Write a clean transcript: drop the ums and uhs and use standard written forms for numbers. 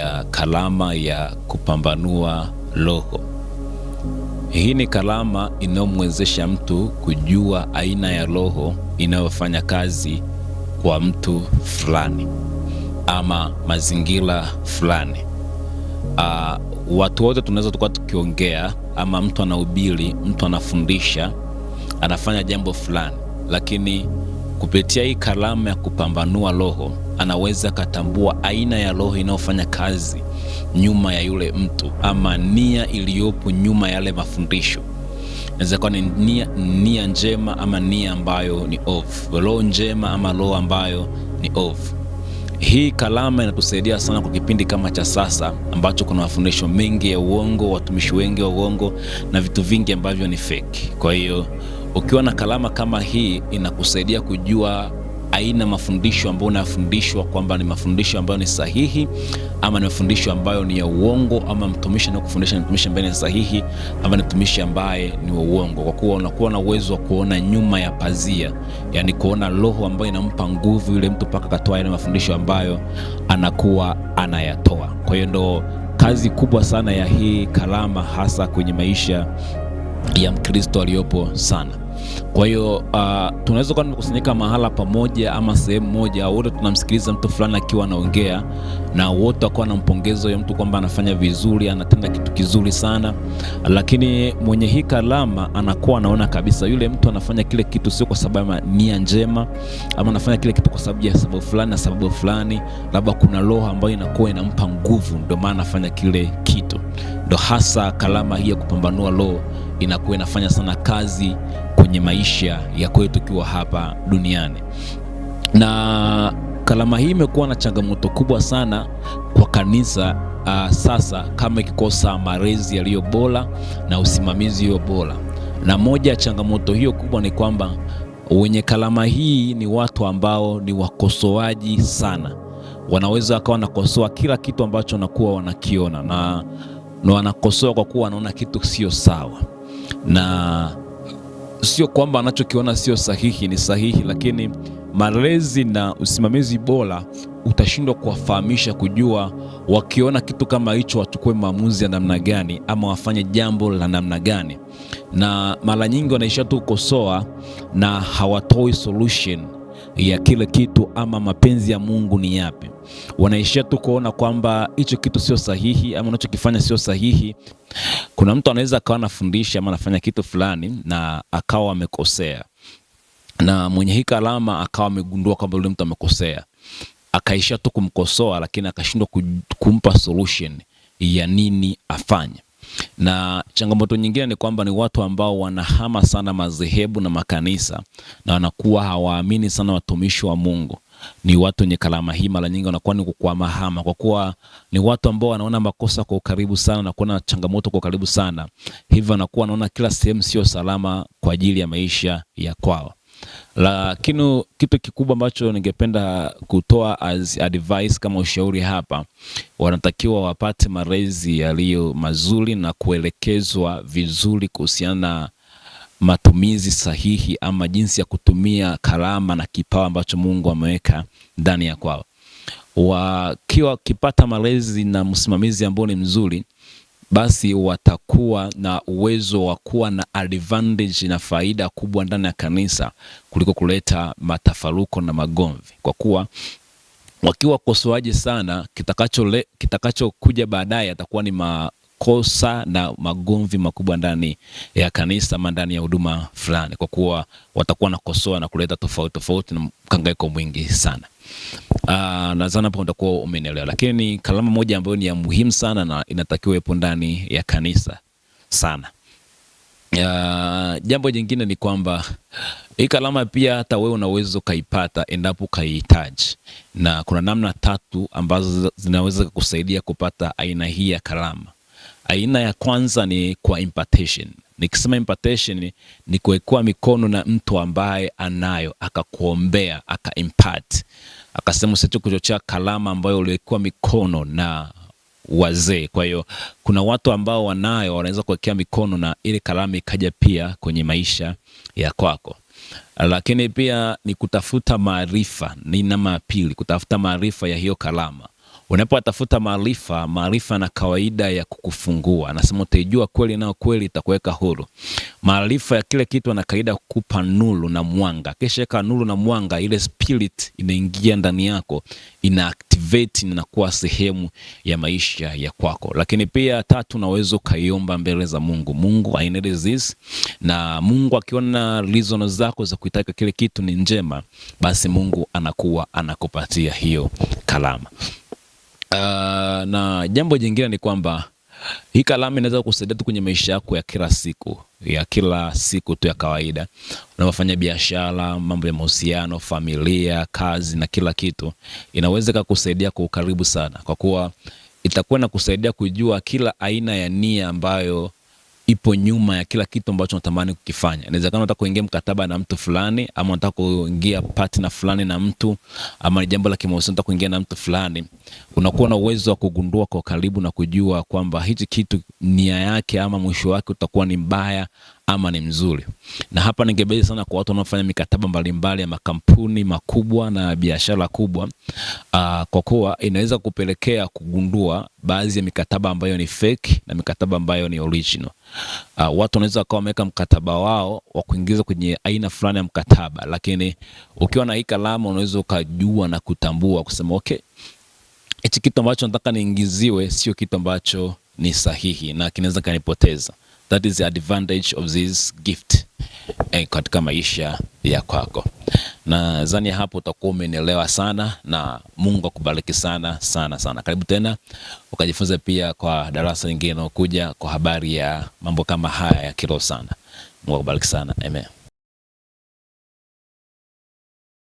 ya kalama ya kupambanua roho. Hii ni kalama inayomwezesha mtu kujua aina ya roho inayofanya kazi kwa mtu fulani ama mazingira fulani. Watu wote tunaweza tukua tukiongea, ama mtu anahubiri, mtu anafundisha, anafanya jambo fulani, lakini kupitia hii kalama ya kupambanua roho anaweza katambua aina ya roho inayofanya kazi nyuma ya yule mtu, ama nia iliyopo nyuma ya yale mafundisho. Inaweza kuwa ni nia njema ama nia ambayo ni ovu, roho njema ama roho ambayo ni ovu. Hii kalama inatusaidia sana kwa kipindi kama cha sasa ambacho kuna mafundisho mengi ya uongo, watumishi wengi wa uongo na vitu vingi ambavyo ni fake. Kwa hiyo ukiwa na kalama kama hii inakusaidia kujua aina mafundisho ambayo unafundishwa kwamba ni mafundisho ambayo ni sahihi ama ni mafundisho ambayo ni ya uongo, ama mtumishi anayekufundisha ni mtumishi ambaye ni sahihi ama ni mtumishi ambaye ni wa uongo, kwa kuwa unakuwa na uwezo wa kuona nyuma ya pazia, yani kuona roho ambayo inampa nguvu yule mtu mpaka akatoa ile mafundisho ambayo anakuwa anayatoa. Kwa hiyo ndo kazi kubwa sana ya hii kalama, hasa kwenye maisha ya Mkristo aliyopo sana. Kwa hiyo tunaweza kuwa tumekusanyika mahala pamoja ama sehemu moja, wote tunamsikiliza mtu fulani akiwa anaongea, na wote wakawa na mpongezo ya mtu kwamba anafanya vizuri, anatenda kitu kizuri sana, lakini mwenye hii kalama anakuwa anaona kabisa yule mtu anafanya kile kitu sio kwa sababu ya nia njema, ama anafanya kile kitu kwa sababu ya sababu fulani na sababu fulani, labda kuna roho ambayo inakuwa inampa nguvu ndio maana anafanya kile kitu. Ndio hasa kalama hii ya kupambanua roho inakuwa inafanya sana kazi kwenye maisha ya kwetu tukiwa hapa duniani. Na kalama hii imekuwa na changamoto kubwa sana kwa kanisa sasa, kama ikikosa malezi yaliyo bora na usimamizi ulio bora. Na moja ya changamoto hiyo kubwa ni kwamba wenye kalama hii ni watu ambao ni wakosoaji sana. Wanaweza wakawa wanakosoa kila kitu ambacho wanakuwa wanakiona, na wanakosoa kwa kuwa wanaona kitu sio sawa, na sio kwamba anachokiona sio sahihi, ni sahihi, lakini malezi na usimamizi bora utashindwa kuwafahamisha kujua wakiona kitu kama hicho wachukue maamuzi ya namna gani ama wafanye jambo la namna gani. Na mara nyingi wanaishia tu kukosoa na hawatoi solution ya kile kitu ama mapenzi ya Mungu ni yapi. Wanaishia tu kuona kwamba hicho kitu sio sahihi ama unachokifanya sio sahihi. Kuna mtu anaweza akawa anafundisha ama anafanya kitu fulani na akawa amekosea, na mwenye hii kalama akawa amegundua kwamba yule mtu amekosea, akaishia tu kumkosoa, lakini akashindwa kumpa solution ya nini afanye. Na changamoto nyingine ni kwamba ni watu ambao wanahama sana madhehebu na makanisa, na wanakuwa hawaamini sana watumishi wa Mungu. Ni watu wenye kalama hii mara nyingi wanakuwa ni kukwamahama, kwa kuwa ni watu ambao wanaona makosa kwa ukaribu sana na kuona changamoto kwa ukaribu sana, hivyo wanakuwa wanaona kila sehemu sio salama kwa ajili ya maisha ya kwao. Lakini kitu kikubwa ambacho ningependa kutoa as advice kama ushauri hapa, wanatakiwa wapate malezi yaliyo mazuri na kuelekezwa vizuri kuhusiana na matumizi sahihi ama jinsi ya kutumia kalama na kipawa ambacho Mungu ameweka ndani ya kwao. Wakiwa kipata malezi na msimamizi ambao ni mzuri, basi watakuwa na uwezo wa kuwa na advantage na faida kubwa ndani ya kanisa kuliko kuleta matafaruko na magomvi, kwa kuwa wakiwa kosoaji sana, kitakacho kuja baadaye atakuwa ni makosa na magomvi makubwa ndani ya kanisa ama ndani ya huduma fulani, kwa kuwa watakuwa na kosoa na kuleta tofauti na mkangaiko mwingi sana. Nadhani hapo utakuwa umenielewa. Lakini kalama moja ambayo ni ya muhimu sana na inatakiwa ipo ndani ya kanisa sana. Jambo jingine ni kwamba hii kalama pia hata wewe unaweza kaipata endapo kaihitaji, na kuna namna 3 ambazo zinaweza kukusaidia kupata aina hii ya kalama. Aina ya kwanza ni kwa impartation. Nikisema impartation ni kuwekwa mikono na mtu ambaye anayo, akakuombea, aka-impart, akasema usiache kuchochea kalama ambayo uliwekwa mikono na wazee. Kwa hiyo kuna watu ambao wanayo, wanaweza kuwekea mikono na ile kalama ikaja pia kwenye maisha ya kwako. Lakini pia ni kutafuta maarifa, ni namna ya pili, kutafuta maarifa ya hiyo kalama. Unapotafuta maarifa, maarifa na kawaida ya kukufungua. Anasema utaijua kweli na kweli itakuweka huru. Maarifa ya kile kitu ana kawaida kukupa nuru na mwanga. Kisha ka nuru na mwanga, ile spirit inaingia ndani yako, ina activate na kuwa sehemu ya maisha ya kwako. Lakini pia tatu, unaweza kaiomba mbele za Mungu. Mungu, I need this. Na Mungu akiona reason zako za kuitaka kile kitu ni njema, basi Mungu anakuwa anakupatia hiyo kalama. Na jambo jingine ni kwamba hii kalamu inaweza kusaidia tu kwenye maisha yako ya kila siku tu ya kawaida. Unapofanya biashara, mambo ya mahusiano, familia, kazi na kila kitu, inaweza kukusaidia kwa ukaribu sana, kwa kuwa itakuwa na kusaidia kujua kila aina ya nia ambayo ipo nyuma ya kila kitu ambacho unatamani kukifanya. Inawezekana unataka kuingia mkataba na mtu fulani, ama unataka kuingia partner fulani na mtu, ama ni jambo la kimahusiano unataka kuingia na mtu fulani. Unakuwa na uwezo wa kugundua kwa karibu na kujua kwamba hichi kitu nia yake ama mwisho wake utakuwa ni mbaya ama ni mzuri. Na hapa ningebezi sana kwa watu wanaofanya mikataba mbalimbali ya makampuni makubwa na biashara kubwa, kwa kuwa inaweza kupelekea kugundua baadhi ya mikataba ambayo ni fake na mikataba ambayo ni original. Watu wanaweza kuwa wameweka mkataba wao wa kuingiza kwenye aina fulani ya mkataba, lakini ukiwa na hii kalamu unaweza ukajua na kutambua kusema okay, hichi kitu ambacho nataka niingiziwe sio kitu ambacho ni sahihi na kinaweza kanipoteza. That is the advantage of this gift katika maisha ya kwako. Na nadhani hapo utakuwa umenielewa sana, na Mungu akubariki sana sana sana. Karibu tena ukajifunza pia kwa darasa lingine linalokuja kwa habari ya mambo kama haya ya kiroho sana. Mungu akubariki sana. Amen.